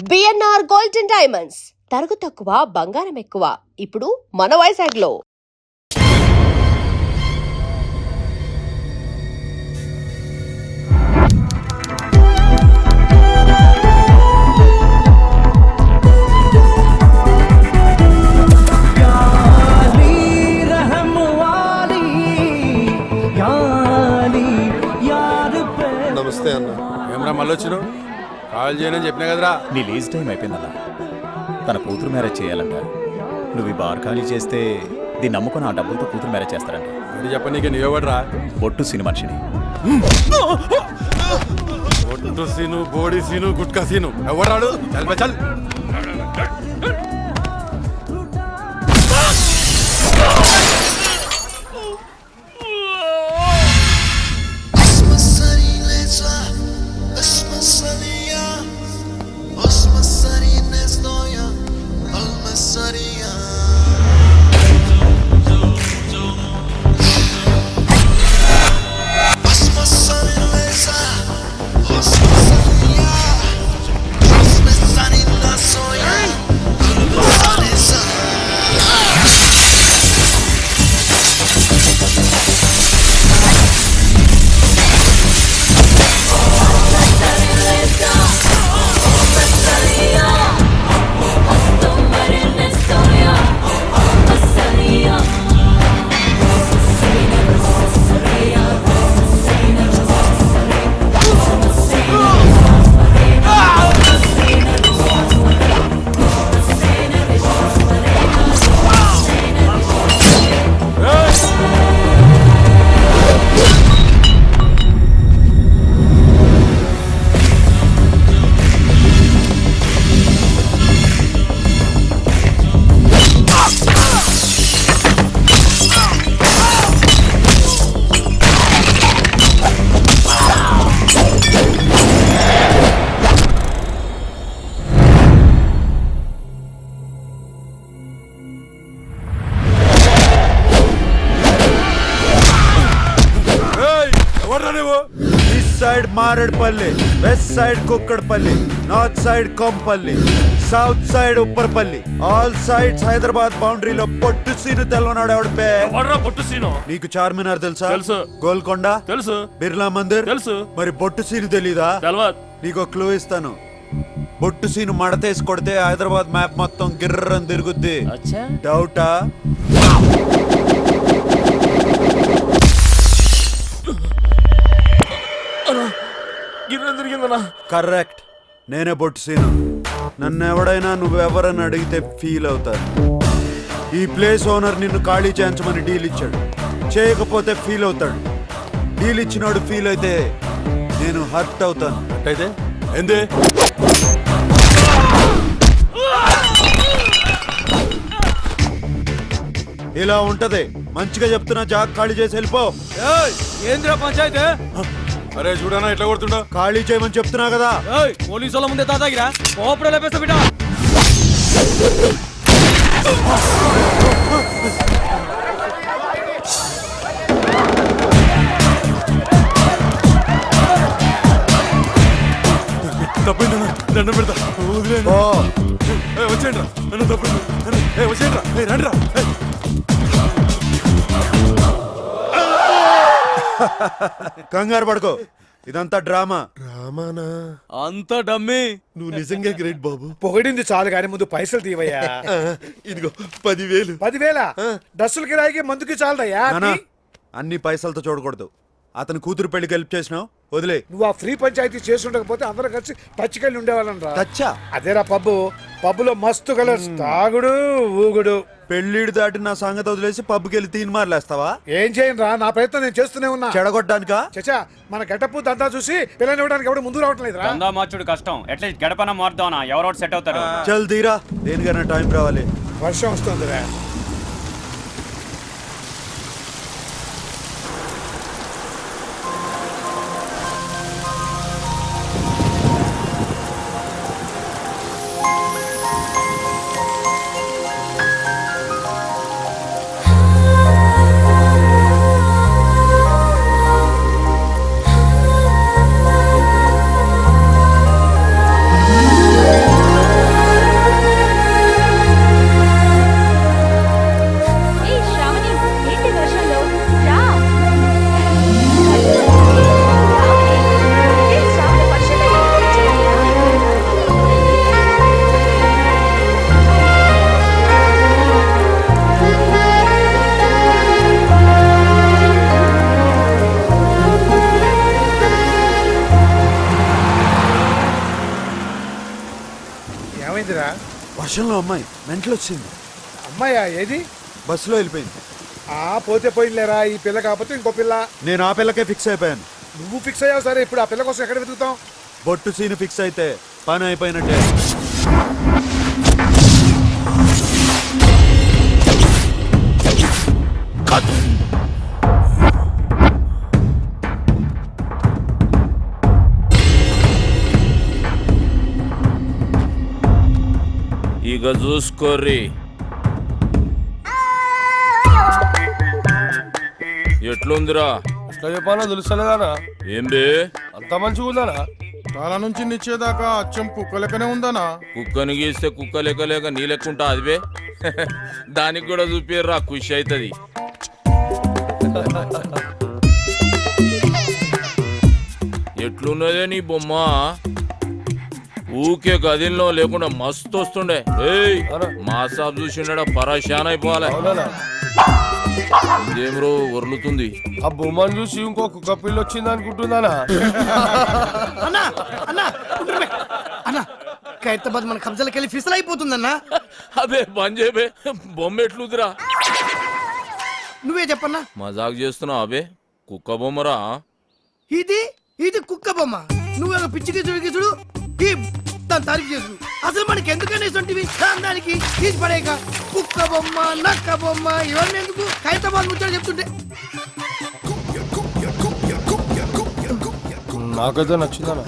BNR gold and diamonds తరుగు తక్కువ బంగారం ఎక్కువ. ఇప్పుడు మన వైజాగ్లో. నమస్తే అన్న. ఏమరా మళ్ళీ వచ్చినావు? కాల్ చేయనని చెప్పినా కదరా. నీ లీజ్ టైం అయిపోయిందన్నా. తన కూతురు మ్యారేజ్ చేయాలంట. నువ్వు ఈ బార్ ఖాళీ చేస్తే దీన్ని నమ్ముకుని ఆ డబ్బులతో కూతురు మ్యారేజ్ చేస్తారంట. అది చెప్పనీకి నీవెవడరా? బొట్టు సిని మనిషిని. ఒట్టు సీను, బోడి సీను, గుట్కా సీను ఎవడాడు? చల్ చల్. East side Maredpalli, west side Kukatpally, north side Kompally, south side Upparpally, all sides Hyderabad బౌండరీలో పొట్టు సీను తెల్లనాడు ఎవడిపే. పొట్టు సీను నీకు చార్మినార్ తెలుసా? తెలుసు. గోల్కొండ తెలుసు. బిర్లా మందిర్ తెలుసు. మరి బొట్టు సీను తెలీదా? తెలవదు. నీకు క్లూ ఇస్తాను. బొట్టు సీను మడతేసి కొడితే హైదరాబాద్ మ్యాప్ మొత్తం గిర్రని తిరుగుద్ది. డౌటా? కరెక్ట్, నేనే బొట్టు సీను. నన్ను ఎవడైనా నువ్వెవరని అడిగితే ఫీల్ అవుతారు. ఈ ప్లేస్ ఓనర్ నిన్ను ఖాళీ చేయించమని డీల్ ఇచ్చాడు. చేయకపోతే ఫీల్ అవుతాడు. డీల్ ఇచ్చినాడు ఫీల్ అయితే నేను హర్ట్ అవుతాను. అయితే ఏంది? ఇలా ఉంటది. మంచిగా చెప్తున్నా, జాగ్ ఖాళీ చేసి వెళ్ళిపో. ఏంద్రా పంచాయతీ? అరే చూడనా ఎట్లా కొడుతుండో. ఖాళీ చేయమని చెప్తున్నా కదా. పోలీసు వాళ్ళ ముందే తాతాగిరా కోపడే లేపేస్తా బిడ్డ. తప్పిందన్నా, దండం పెడతా. ఓ వచ్చేయండి రా, నన్ను తప్పింది. వచ్చేయండి రా, రండి రా. కంగారు పడుకో, ఇదంతా డ్రామా. రామానా? అంత డమ్మి. నువ్వు నిజంగా గ్రేట్ బాబు. పొగిడింది చాలు కానీ ముందు పైసలు తీవయ్యా. ఇదిగో 10,000. 10,000 డ్రస్సుల కిరాయికి మందుకి చాలదయ్యా. నానా, అన్ని పైసలతో చూడకూడదు. అతని కూతురు పెళ్లికి హెల్ప్ చేసినావు, వదిలే. నువ్వు ఆ ఫ్రీ పంచాయతీ చేసి ఉండకపోతే అందరూ కలిసి పచ్చికెళ్ళి ఉండేవాళ్ళం రా. తచ్చా అదేరా పబ్బులో మస్తు కలర్స్, తాగుడు ఊగుడు. పెళ్లిడు దాటి నా సంగతి వదిలేసి పబ్కి వెళ్ళి తీన్ మార్లేస్తావా? ఏం చేయను రా, నా ప్రయత్నం నేను చేస్తూనే ఉన్నా. చెడగొట్టడానికా? చచ్చా, మన గెటప్ దంతా చూసి పిల్లని ఇవ్వడానికి ఎవడు ముందు రావటం లేదు రా. దందా మార్చుడు కష్టం. అట్లీస్ట్ గడపన మారుదామన్నా ఎవరో సెట్ అవుతారు. చల్ తీరా, దేనికైనా టైం రావాలి. వర్షం వస్తుంది రా. ఏమైందిరా? వర్షంలో అమ్మాయి మెంటలు వచ్చింది. అమ్మాయా? ఏది? బస్సులో వెళ్ళిపోయింది. పోతే పోయిందిలేరా, ఈ పిల్ల కాకపోతే ఇంకో పిల్ల. నేను ఆ పిల్లకే ఫిక్స్ అయిపోయాను. నువ్వు ఫిక్స్ అయ్యావు సరే, ఇప్పుడు ఆ పిల్ల కోసం ఎక్కడ వెతుకుతాం? బొట్టు సీన్ ఫిక్స్ అయితే పని అయిపోయినట్టే. ఇక చూసుకోర్రి ఎట్లుందిరా? ఎట్లా చెప్పాలో తెలుస్తలేదానా? ఏం బే అంత మంచిగా ఉందానా? తల నుంచి నిచ్చేదాకా అచ్చం కుక్క లెక్కనే ఉందనా? కుక్కని గీస్తే కుక్క లెక్క లేక నీ లెక్కుంటా అదివే. దానికి కూడా చూపిర్రా, ఖుషి అవుతుంది. ఎట్లున్నదే నీ బొమ్మ? ఊకే గదిలో లేకుండా మస్తు వస్తుండే. ఏయ్ మా సాబ్ చూసిండా పరేషాన్ అయిపోవాలి. అవునా? ఇదేం రో వర్లుతుంది? ఆ బొమ్మను చూసి ఇంకో కుక్క పిల్ల వచ్చింది అనుకుంటుందానా? అన్నా అన్నా అన్నా ఖైరతాబాద్ మన కబ్జాలకు వెళ్ళి ఫిసల్ అయిపోతుందన్నా. అబే బంజేబే బొమ్మ ఎట్లుందిరా? నువ్వే చెప్పన్నా. మజాక్ చేస్తున్నావు అబే? కుక్క బొమ్మరా? ఇది ఇది కుక్క బొమ్మ. నువ్వేమో పిచ్చి గిచ్చుడు ఈ దాని తారీఫ్ చేసుడు. అసలు మనకి ఎందుకని ఇస్తుంటివి దానికి తీసి పడేక కుక్క బొమ్మ నక్క బొమ్మ ఇవన్నీ ఎందుకు? ఖైరతాబాద్ ముచ్చట చెప్తుంటే నాకైతే నచ్చిందానా?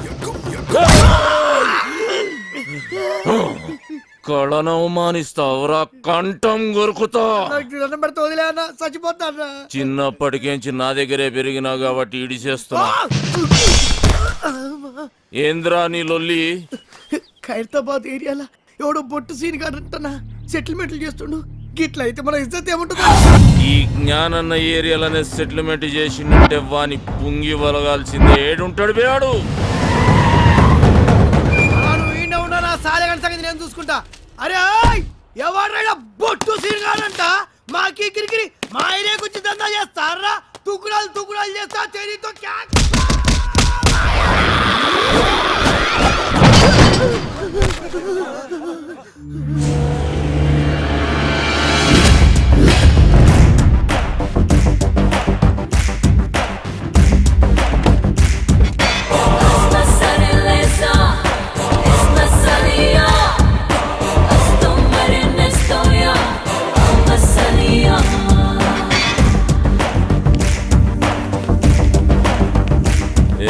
కళను అవమానిస్తావురా, కంఠం కొరుకుతా. నాకు దండం పెడితే వదిలే అన్న, చచ్చిపోతాను. చిన్నప్పటికేంచి నా దగ్గరే పెరిగినా కాబట్టి ఇడి చేస్తున్నా. ఏంద్రా నీ లొల్లి? ఖైరతాబాద్ ఏరియాలో ఎవడో బొట్టు సీన్ కాదంటనా సెటిల్మెంట్లు చేస్తుండు. గిట్ల అయితే మన ఇజ్జత్ ఏముంటుంది? ఈ జ్ఞానన్న ఏరియాలనే సెటిల్మెంట్ చేసిందంటే వాని పుంగి వలగాల్సిందే. ఏడుంటాడు బేడు? సాలెగంట సంగతి నేను చూసుకుంటా. అరే ఎవరైనా బొట్టు సీన్ కాదంట మాకి కిరికిరి మా ఏరియాకి వచ్చి దందా చేస్తారా? తుకుడాలు తుకుడాలు చేస్తా తెరీతో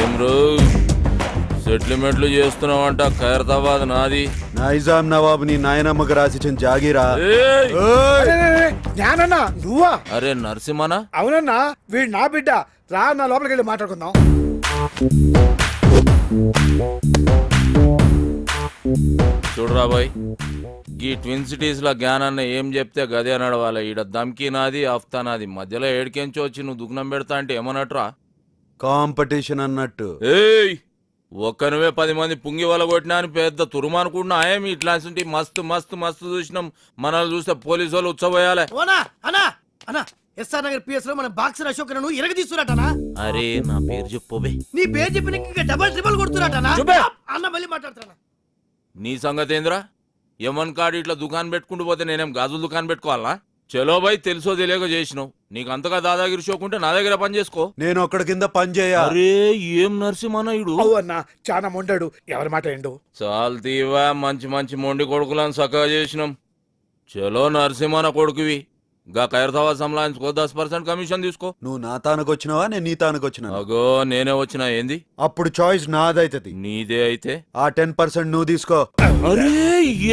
ఏం రో సెటిల్మెంట్లు చేస్తున్నావంట? ఖైరతాబాద్ నాది. నైజాం నవాబు నీ నాయనమ్మకు రాసిచ్చిన జాగీరా. ఏయ్! జ్ఞానన్నా నువ్వా? అరే నరసింహనా? అవునన్నా, వీడు నా బిడ్డ. రా నా లోపలికి వెళ్ళి మాట్లాడుకుందాం. చూడరా బాయ్, ఈ ట్విన్ సిటీస్ లో జ్ఞానాన్న ఏం చెప్తే గదే నడవాలి. ఈడ దమ్కి నాది, అఫ్తా నాది. మధ్యలో ఏడికెంచి వచ్చి నువ్వు దుగ్నం పెడతా అంటే ఏమన్నట్రా? కాంపిటీషన్ అన్నట్టు. ఏయ్ ఒక్క నువ్వే 10 మంది పుంగి వల కొట్టినా అని పెద్ద తురుమనుకుంటున్నా. ఏమి ఇట్లాంటి మస్తు మస్తు మస్తు చూసినాం. మనల్ని చూస్తే పోలీసు వాళ్ళు ఉచ్చబోయాలి. ఓనా అన్నా అన్నా ఎస్ఆర్ నగర్ పిఎస్ లో మన బాక్సర్ అశోక్ ను ఇరగ తీస్తున్నట్టనా? అరే నా పేరు చెప్పోబే. నీ పేరు చెప్పిన ఇంకా డబల్ ట్రిపుల్ కొడుతున్నట్టనా? చూపే. అన్న మళ్ళీ మాట్లాడుతున్నా. నీ సంగతి ఏంద్రా? యమన్ కాడు ఇట్లా దుకాణం పెట్టుకుంటూ పోతే నేనేం గాజుల దుకాణం పెట్టుకోవాలా? చలో బాయ్, తెలుసో తెలియక చేసినావు. నీకు అంతగా దాదాగిరి షోకుంటే నా దగ్గర పని చేసుకో. నేను ఒక్కడి కింద పని చేయ. అరే ఏం నరసింహనాయుడు? అవు అన్నా, చాలా మొండాడు. ఎవరి మాట ఏండు? చాలు తీవా, మంచి మంచి మొండి కొడుకులను సక్కగా చేసినాం. చలో నరసింహన కొడుకువి. గా ఖైరతాబాద్ సంలాయించుకో, 10% కమిషన్ తీసుకో. నువ్వు నా తానుకు వచ్చినావా నేను నీ తానుకు వచ్చినా? అగో నేనే వచ్చినా. ఏంది? అప్పుడు చాయిస్ నాదైతది. నీదే అయితే ఆ 10% నువ్వు తీసుకో. అరే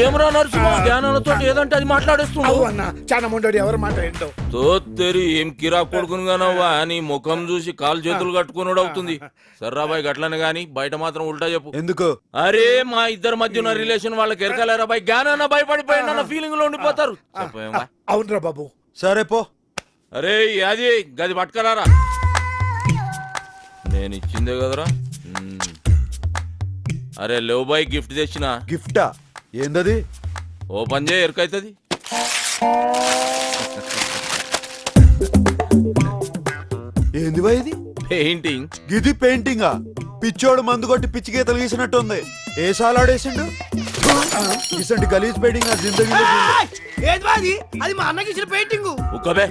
ఏమరా నరసింహ, జ్ఞానాలతో ఏదంటే అది అవు మాట్లాడేస్తున్నావు. అన్నా, చాలా మొండాడు. ఎవరి మాట ఏంటో? తోత్తెరి ఏం కిరా కొడుకునుగానవ్వా? నీ ముఖం చూసి కాలు చేతులు కట్టుకున్నాడు అవుతుంది. సర్రాబాయ్ గట్లనే గాని బయట మాత్రం ఉల్టా చెప్పు. ఎందుకు? అరే మా ఇద్దరి మధ్య ఉన్న రిలేషన్ వాళ్ళకి ఎరకలేరా బాయ్? జ్ఞానాన్న భయపడిపోయిన ఫీలింగ్ లో ఉండిపోతారు. చెప్పేమా? అవునరా బాబు. సరే పో. అరే అది గది పట్టుకరారా. నేను ఇచ్చిందే కదరా. అరే లేవు బాయ్, గిఫ్ట్ తెచ్చిన. గిఫ్టా? ఏందది? ఓపెన్ చేయ, ఎరకైతుంది. ఏంది బా ఇది? పెయింటింగ్. గిది పెయింటింగా? పిచ్చోడు మందు కొట్టి పిచ్చి గీతలు గీసినట్టుంది. ఏ సాలాడేసిండు? ఇసంటి గలీజ్ పెయింటింగ్ ఆ జిందగీలో చూడలే. ఏది బాది అది మా అన్నకి ఇచ్చిన పెయింటింగ్ ఉక్కబే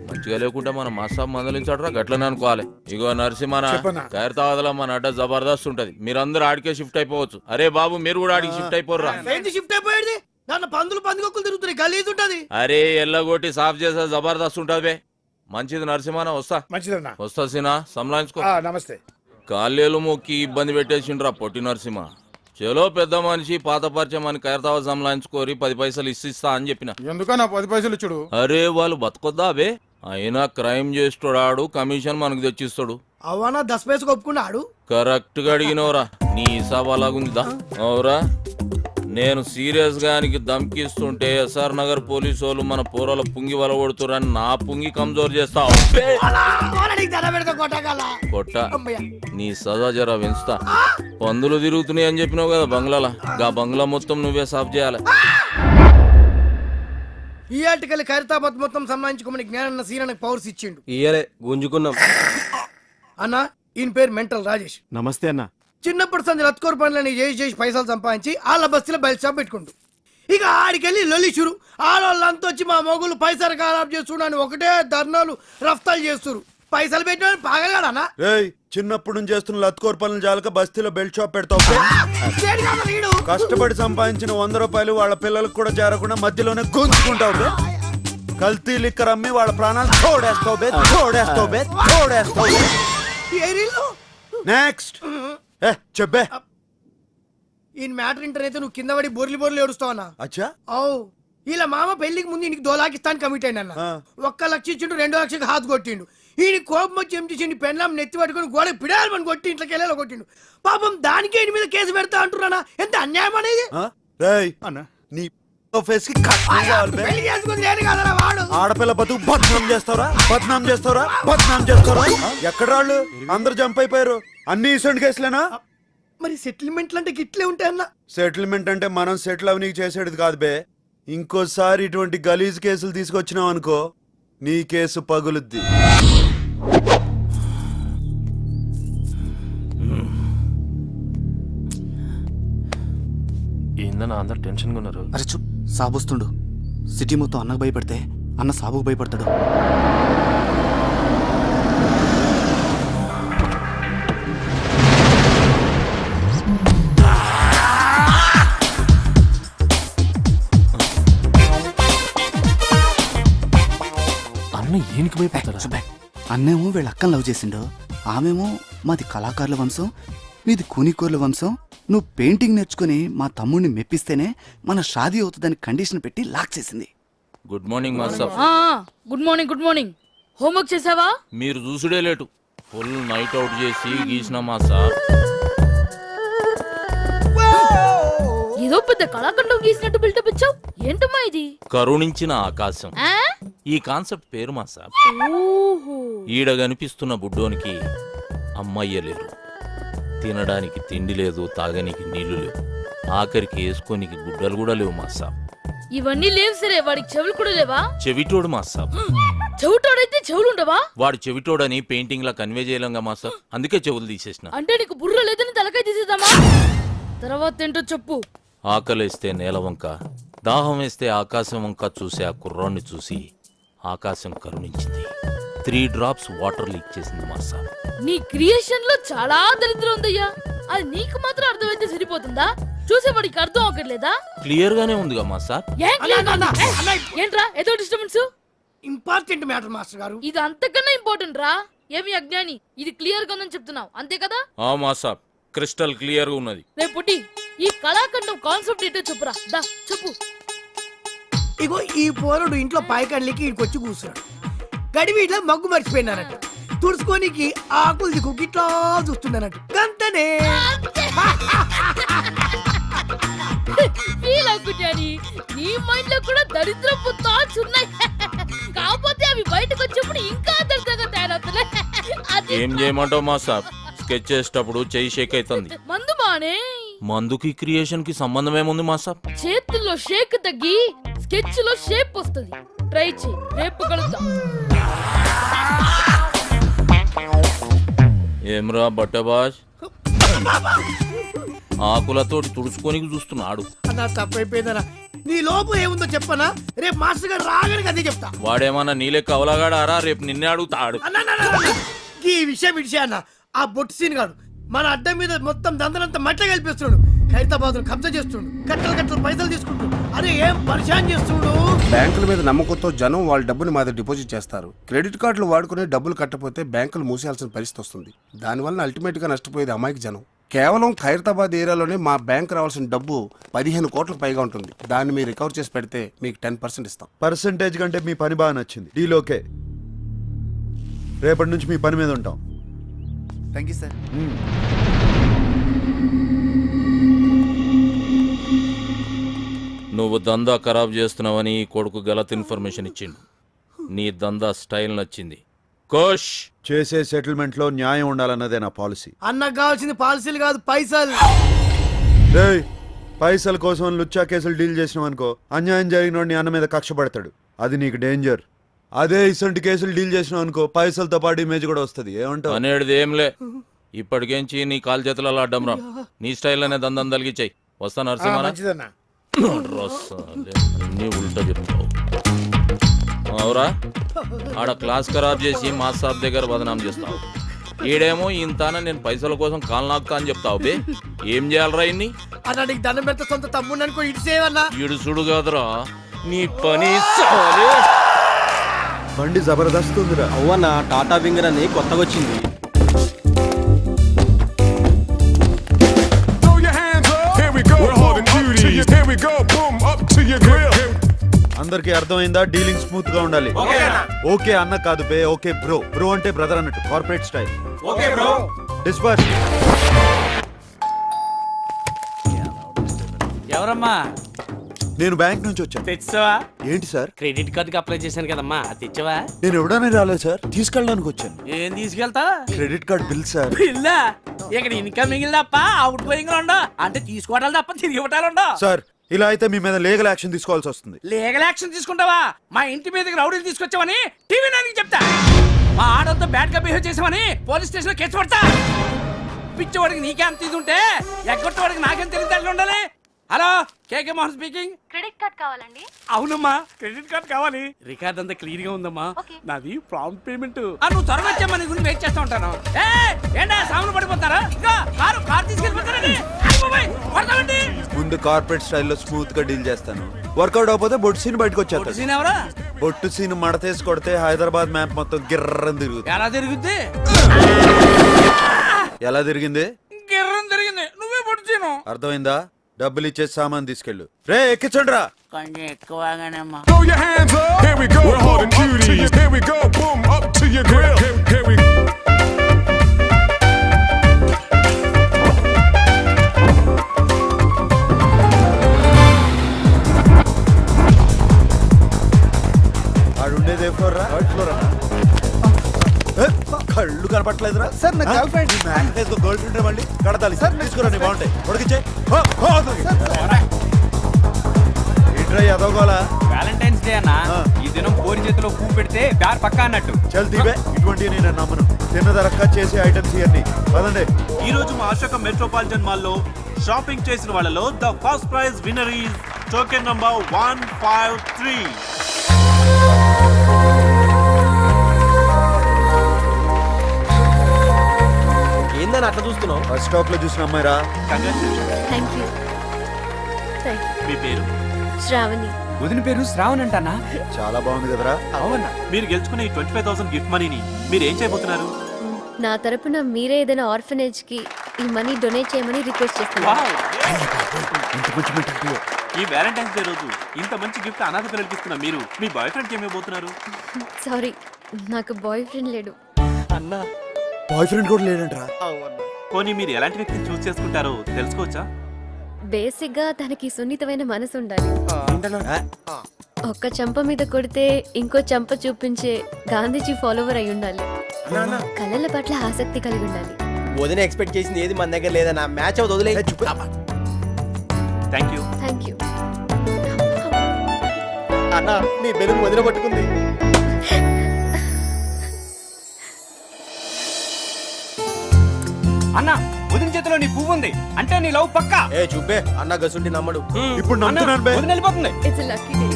మంచిగా లేకుంటే మన మాసాబ్ మందలించడరా గట్లనే అనుకోవాలి. ఇగో నరసింహన చెప్పనా? ఖైరతాబాద్లో మన అడ్డ జబర్దస్త్ ఉంటది, మీరందరూ ఆడికే షిఫ్ట్ అయిపోవచ్చు. అరే బాబు మీరు కూడా ఆడికి షిఫ్ట్ అయిపోర్రా. ఏంటి షిఫ్ట్ అయిపోయేది దాంట్లో పందుకొక్కులు తిరుగుతున్నాయి గలీజ్ ఉంటది. అరే ఎల్లగొట్టి సాఫ్ చేసే జబర్దస్త్ ఉంటది బే. మంచిది నరసింహన, వస్తా మంచిదన్నా. వస్తా సీనా సంలాయించుకో. నమస్తే. కాళ్ళేలు మొక్కి ఇబ్బంది పెట్టేసిండ్రా పొట్టి నరసింహ. చలో పెద్ద మనిషి పాత పరిచయం అని ఖైరతాబాద్ సంలాయించుకోరి 10 పైసలు ఇస్తా అని చెప్పిన. ఎందుకన్నా 10 పైసలు ఇచ్చుడు? అరే వాళ్ళు బతకొద్దా బే, అయినా క్రైమ్ చేస్తాడు కమిషన్ మనకు తెచ్చిస్తాడు. అవనా 10 పైసలు ఒప్పుకున్నాడు. కరెక్ట్ గా అడిగినవరా, నీ హిసాబ్ అలాగుందా? అవురా, నేను సీరియస్ గానికి ధమ్కిస్తుంటే ఎస్ఆర్ నగర్ పోలీసు వాళ్ళు మన పోరల పుంగి వల కొడుతురని నా పుంగి కమ్జోర్ చేస్తావు. కొట్ట నీ సదా జరా పెంచుతా. పందులు తిరుగుతున్నాయి అని చెప్పినావు కదా బంగ్లాల, గా బంగ్లా మొత్తం నువ్వే సాఫ్ చేయాలి. ఈ ఆర్టికల్ ఖైరతాబాద్ మొత్తం సంబంధించుకోమని జ్ఞానన్న సీనానికి పవర్స్ ఇచ్చిండు. ఇయ్యలే గుంజుకున్నాం. అన్న ఈయన పేరు మెంటల్ రాజేష్. నమస్తే అన్న. చిన్నప్పటి సంది రత్కోర్ పనులని చేసి పైసలు సంపాదించి వాళ్ళ బస్తీలో బయట షాప్ పెట్టుకుంటూ ఇక ఆడికెళ్ళి లొల్లి చురు. ఆడవాళ్ళంతా వచ్చి మా మొగులు పైసలు ఖరాబ్ చేస్తున్నాను ఒకటే ధర్నాలు రఫ్తాలు చేస్తురు. పైసలు పెట్టిన పాగలగాడనా? రేయ్ చిన్నప్పుడు నుంచి చేస్తున్న లత్కోర్ పనులు జాలక బస్తీలో బెల్ట్ షాప్ పెడతావు. కష్టపడి సంపాదించిన 100 రూపాయలు వాళ్ళ పిల్లలకు కూడా చేరకుండా మధ్యలోనే గుంజుకుంటావు బే. కల్తీ లిక్కర్ అమ్మి వాళ్ళ ప్రాణాలు తోడేస్తావు బే, తోడేస్తావు బే, తోడేస్తావు బే. నెక్స్ట్ చెప్పే. ఈయన మ్యాటర్ ఇంటర్ అయితే నువ్వు కింద పడి బొర్లి ఏడుస్తావన్నా? అచ్చా అవు ఇలా మామ పెళ్లికి ముందు ఇంటికి 2 లక్షలు ఇస్తాను కమిట్ అయిన. 1 లక్ష ఇచ్చిండు, 2 లక్షలకు హాత్ కొట్టిండు. ఈయన కోపం వచ్చి ఏం చేసిండు, పెళ్ళాం నెత్తి పట్టుకుని గోడ పిడాలని కొట్టి ఇంట్లోకి వెళ్ళేలా కొట్టిండు. పాపం దానికి ఈయన మీద కేసు పెడతా అంటున్నానా? ఎంత అన్యాయం అనేది. నీ ఫేస్ కి కట్నం కావాలి బే. పెళ్లి చేసుకుని నేను కదరా వాడు. ఆడపిల్ల బతుకు బద్నాం చేస్తారా, బద్నాం చేస్తారా, బద్నాం చేస్తారా? ఎక్కడ వాళ్ళు అందరు జంప్ అయిపోయారు. అన్ని ఇసంటి కేసులేనా? మరి సెటిల్మెంట్లు అంటే గిట్లే ఉంటాయన్నా? సెటిల్మెంట్ అంటే మనం సెటిల్ అవనీకి చేసేది కాదు బే. ఇంకోసారి ఇటువంటి గలీజ్ కేసులు తీసుకొచ్చినావు అనుకో నీ కేసు పగులుద్ది. ఏందన్నా అందరు టెన్షన్గా ఉన్నారు. అరే చూ సాబొస్తుండు. సిటీ మొత్తం అన్నకు భయపడితే అన్న సాబుకు భయపడతాడు. అన్న ఏనికి భయపడతాడా? అన్నేమో వీళ్ళ అక్కని లవ్ చేసిండు, ఆమెమో మాది కళాకారుల వంశం, మీది కూనికోర్ల వంశం. నువ్వు పెయింటింగ్ నేర్చుకుని మా తమ్ముడిని మెప్పిస్తేనే మన షాదీ అవుతుందని కండిషన్ పెట్టి లాక్ చేసింది. Good morning master. Good morning. Good morning. Homework చేసావా? మీరు చూసుడే లేటు, ఫుల్ నైట్ అవుట్ చేసి గీసిన మాస్టర్. ఏదో పెద్ద కళాఖండం గీసినట్టు బిల్డప్ ఇచ్చావు. ఏంటమ్మా ఇది? కరుణించిన ఆకాశం ఆ? ఈ కాన్సెప్ట్ పేరు మాస్టర్. ఓహో. ఈడ కనిపిస్తున్న బుడ్డోనికి అమ్మయ్య లేరు, తినడానికి తిండి లేదు, తాగనికి నీళ్లు లేవు, ఆఖరికి వేసుకోనికి గుడ్డలు కూడా లేవు మాస్టర్. ఇవన్నీ లేవు సరే, వాడికి చెవులు కూడా లేవా? చెవిటోడు మాస్టర్. చెవిటోడైతే చెవులు ఉండవా? వాడు చెవిటోడని పెయింటింగ్ లా కన్వే చేయలేంగా మాస్టర్, అందుకే చెవులు తీసేసిన. అంటే నీకు బుర్ర లేదని తలకాయ తీసేద్దామా? తర్వాత ఏంటో చెప్పు. ఆకలేస్తే నేల వంక, దాహం వేస్తే ఆకాశం వంక చూసి ఆ కుర్రాన్ని చూసి ఆకాశం కరుణించింది. 3 drops వాటర్ లీక్ చేసింది మాస్టర్. నీ క్రియేషన్ లో చాలా దరిద్రం ఉందయ్యా. అది నీకు మాత్రం అర్థమైతే సరిపోతుందా? చూసేవాడికి అర్థం అవ్వట్లేదా? క్లియర్ గానే ఉందిగా మాస్టర్. ఏంట్రా ఏదో డిస్టర్బెన్స్? ఇంపార్టెంట్ మ్యాటర్ మాస్టర్ గారు. ఇది అంతకన్నా ఇంపార్టెంట్ రా. ఏమి అజ్ఞాని, ఇది క్లియర్ గా ఉందని చెప్తున్నావు అంతే కదా? ఆ మాస్టర్ క్రిస్టల్ క్లియర్ గా ఉన్నది. రేపు పుట్టి ఈ కళాఖండం కాన్సెప్ట్ ఏంటో చెప్పురా. దా చెప్పు. ఇగో ఈ పోరుడు ఇంట్లో పాయకండ్లకి ఇక్కడికి వచ్చి కూర్చున్నాడు. గడివి ఇట్లా మగ్గు మర్చిపోయినానంట. తుడుచుకోనికి ఆకులు దిక్కు ఇట్లా చూస్తున్నానంట. గంతనే ఫీల్ అవుకుంటాని. నీ మైండ్ లో కూడా దరిద్రపు థాట్స్ ఉన్నాయి. కాకపోతే అవి బయటకు వచ్చినప్పుడు ఇంకా దరిద్రంగా తయారవుతున్నాయి. ఏం చేయమంటావు మాస్టర్? స్కెచ్ చేసేటప్పుడు చెయ్యి షేక్ అవుతుంది. మందు బానే. మందుకి క్రియేషన్ కి సంబంధం ఏముంది మాస్టర్? చేతుల్లో షేక్ తగ్గి స్కెచ్ లో షేప్ వస్తుంది. ట్రై చేయి, రేపు కలుద్దాం. ఏమ్రా బట్టబాజ్, ఆకులతోటి తుడుచుకొని చూస్తున్నాడు. అన్నా తప్పైపోయిందన్నా. నీ లోపు ఏముందో చెప్పనా? రేపు మాస్టర్ గారు రాగానే అదే చెప్తా. వాడేమన్నా నీలెక్క అవలగాడారా? రేపు నిన్నే అడుగుతాడు. ఈ విషయం అన్న ఆ బొట్టు సీన్ గాడు మన అడ్డం మీద మొత్తం దందనంతా మట్ల కలిపిస్తున్నాడు. హైదరాబాద్ కబ్జా చేస్తుండు, కట్టలు కట్టలు పైసలు తీసుకుంటుండు. అరే ఏం పరిశాన్ చేస్తుండు. బ్యాంకుల మీద నమ్మకంతో జనం వాళ్ళ డబ్బుని మా దగ్గర డిపాజిట్ చేస్తారు. క్రెడిట్ కార్డులు వాడుకునే డబ్బులు కట్టపోతే బ్యాంకులు మూసేయాల్సిన పరిస్థితి వస్తుంది. దానివల్ల అల్టిమేట్ గా నష్టపోయేది అమాయక జనం. కేవలం ఖైరతాబాద్ ఏరియాలోనే మా బ్యాంక్ రావాల్సిన డబ్బు 15 కోట్లకు పైగా ఉంటుంది. దాన్ని మీరు రికవర్ చేసి పెడితే మీకు 10% ఇస్తాం. పర్సంటేజ్ కంటే మీ పని బాగా నచ్చింది. Deal okay. రేపటి నుంచి మీ పని మీద ఉంటాం. Thank you sir. నువ్వు దందా ఖరాబ్ చేస్తున్నావని ఈ కొడుకు గలత్ ఇన్ఫర్మేషన్ ఇచ్చిండు. నీ దందా స్టైల్ నచ్చింది. కోష్ చేసే సెటిల్మెంట్ లో న్యాయం ఉండాలన్నదే నా పాలసీ. అన్నకు కావాల్సింది పాలసీలు కాదు, పైసలు. రేయ్, పైసల కోసం లుచ్చా కేసులు డీల్ చేసినాం అనుకో, అన్యాయం జరిగిన నీ అన్న మీద కక్ష పడతాడు. అది నీకు డేంజర్. అదే ఇసంటి కేసులు డీల్ చేసినావు అనుకో, పైసలతో పాటు ఇమేజ్ కూడా వస్తుంది. ఏమంటావు? అనేది ఏంలే. ఇప్పటికేంచి నీ కాలు చేతులలో అడ్డం రా. నీ స్టైల్లోనే దందం తలిగిచ్చాయి. వస్తా నరసింహ. అన్నీ ఉల్టా చెప్తావు. అవురా, ఆడ క్లాస్ ఖరాబ్ చేసి మా సాబ్ దగ్గర బదనాం చేస్తావు. ఈడేమో ఇంతాన నేను పైసల కోసం కాలు నాకుతా అని చెప్తావు. బే ఏం చేయాలరా ఇన్ని? అన్న నీకు దండం పెడితే సొంత తమ్ముడు అనుకో, ఇటు సేవన్నా. ఇడుసుడు కాదురా నీ పని. బండి జబర్దస్త్ ఉందిరా. అవ్వన్న టాటా వింగర్ అని కొత్తగా వచ్చింది. అందరికి అర్థమైందా? డీలింగ్ స్మూత్ గా ఉండాలి. ఓకే అన్న కాదు బే, ఓకే బ్రో. బ్రో అంటే బ్రదర్ అన్నట్టు, corporate style. Okay bro. Disperse. ఎవరమ్మా? నేను బ్యాంక్ నుంచి వచ్చాను. తెచ్చావా? ఏంటి సార్? క్రెడిట్ కార్డుకి అప్లై చేశాను కదమ్మా, అది తెచ్చావా? నేను ఎవడనే రాలేదు సార్, తీసుకెళ్ళడానికి వచ్చాను. ఏం తీసుకెళ్తా? Credit card bill sir. బిల్లా? ఇక్కడ ఇన్కమ్ మిగిలి తప్ప అవుట్ గోయింగ్ ఉండో, అంటే తీసుకోవడాలు తప్ప తిరిగి ఇవ్వటాలు ఉండో. సార్ ఇలా అయితే మీ మీద లీగల్ యాక్షన్ తీసుకోవాల్సి వస్తుంది. లీగల్ యాక్షన్ తీసుకుంటావా? మా ఇంటి మీదకి రౌడీలు తీసుకొచ్చావని టీవీ నైన్కి చెప్తా. మా ఆడలతో బ్యాడ్ గా బిహేవ్ చేసామని పోలీస్ స్టేషన్ లో కేసు పడతా. పిచ్చవాడికి నీకే అంత ఇది ఉంటే ఎగ్గొట్టవాడికి నాకేం తెలియదు ఉండాలి. హలో, కేకే మోహన్ స్పీకింగ్. క్రెడిట్ కార్డ్ కావాలండి. అవునమ్మా, క్రెడిట్ కార్డ్ కావాలి. రికార్డ్ అంతా క్లియర్ గా ఉందమ్మా. నాది ప్రాంప్ట్ పేమెంట్. నువ్వు త్వరగా వచ్చామా, నీ గురించి వెయిట్ చేస్తా ఉంటాను. ఏంటా సాములు పడిపోతారా? కారు తీసుకెళ్ళిపోతారండి. ముందు కార్పొరేట్ స్టైల్లో స్మూత్ గా డీల్ చేస్తాను. వర్కౌట్ అవకపోతే బొట్టు సీన్ బయటకు వచ్చేస్తాను. ఎవరా? బొట్టు సీన్ మడతేసి కొడితే హైదరాబాద్ మ్యాప్ మొత్తం గిర్రం తిరుగుతుంది. ఎలా తిరుగుద్ది? ఎలా తిరిగింది? గిర్రం తిరిగింది. నువ్వే పొడిచాను. అర్థమైందా? డబ్బులు ఇచ్చేసి సామాన్ తీసుకెళ్ళు. రే ఎక్కించండి రా. కొంచెం ఎక్కువగానేమ్మా. ఆడుండేది ఏ ఫ్లోర్ రా? కళ్ళు కనపట్లేదురా సార్ నా గర్ల్ ఫ్రెండ్. గర్ల్ ఫ్రెండ్ మళ్ళీ కడతాలి సార్. తీసుకురా, నీ బాగుంటాయి. ఉడికిచ్చే ఏంట్రా ఎదవగోలా? వ్యాలంటైన్స్ డే అన్న, ఈ దినం కోరి చేతిలో పువ్వు పెడితే బ్యార్ పక్కా అన్నట్టు. చల్ దీవే, ఇటువంటి నేను నమ్మను. తిన్నదరక్క చేసే ఐటమ్స్ ఇవన్నీ పదండి. ఈ రోజు మా అశోక మెట్రోపాలిటన్ మాల్లో షాపింగ్ చేసిన వాళ్ళలో the first prize winner is token number 153. ఏందని అట్లా చూస్తున్నావు? బస్ స్టాప్ లో చూసిన అమ్మాయిరా. Thank you. మీ పేరు? శ్రావణి. వదిన పేరు శ్రావణ్ అంటానా? చాలా బాగుంది కదరా. అవునా? మీరు గెలుచుకున్న ఈ 25,000 గిఫ్ట్ మనీని మీరు ఏం చేయబోతున్నారు? నా తరపున మీరే ఏదైనా ఆర్ఫనేజ్ కి ఈ మనీ డొనేట్ చేయమని రిక్వెస్ట్ చేస్తున్నాను. ఈ వ్యాలంటైన్స్ డే రోజు ఇంత మంచి గిఫ్ట్ అనాథ పిల్లలకి ఇస్తున్న మీరు మీ బాయ్ ఫ్రెండ్కి ఏమైపోతున్నారు? సారీ, నాకు బాయ్ ఫ్రెండ్ లేడు. అన్నా బాయ్ ఫ్రెండ్ కూడా లేడంట్రా. పోనీ మీరు ఎలాంటి వ్యక్తిని చూస్ చేసుకుంటారో తెలుసుకోవచ్చా? బేసిక్ గా తనకి సున్నితమైన మనసు ఉండాలి. ఒక్క చెంప మీద కొడితే ఇంకో చెంప చూపించే గాంధీజీ ఫాలోవర్ అయి ఉండాలి. కళల పట్ల ఆసక్తి కలిగి ఉండాలి. వదిన ఎక్స్పెక్ట్ చేసింది ఏది మన దగ్గర లేదన్నా. మ్యాచ్ అవుతుంది, వదిలే. Thank you. Thank you. అన్నా నీ బెలూన్ వదిన పట్టుకుంది. అన్నా వదిన చేతిలో నీ పువ్వు ఉంది అంటే నీ లవ్ పక్కా. ఏ చూపే అన్న గసుండి నమ్మడు. ఇప్పుడు నమ్ముతున్నాను బే. వదిన వెళ్ళిపోతుంది. It's lucky day.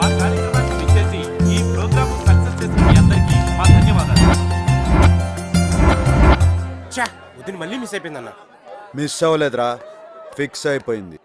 మా కార్యక్రమాన్ని విచ్చేసి ఈ ప్రోగ్రామ్ సక్సెస్ చేసిన మీ అందరికీ మా ధన్యవాదాలు. ఛా, వదిన మళ్ళీ మిస్ అయిపోయిందన్న. మిస్ అవ్వలేదురా, ఫిక్స్ అయిపోయింది.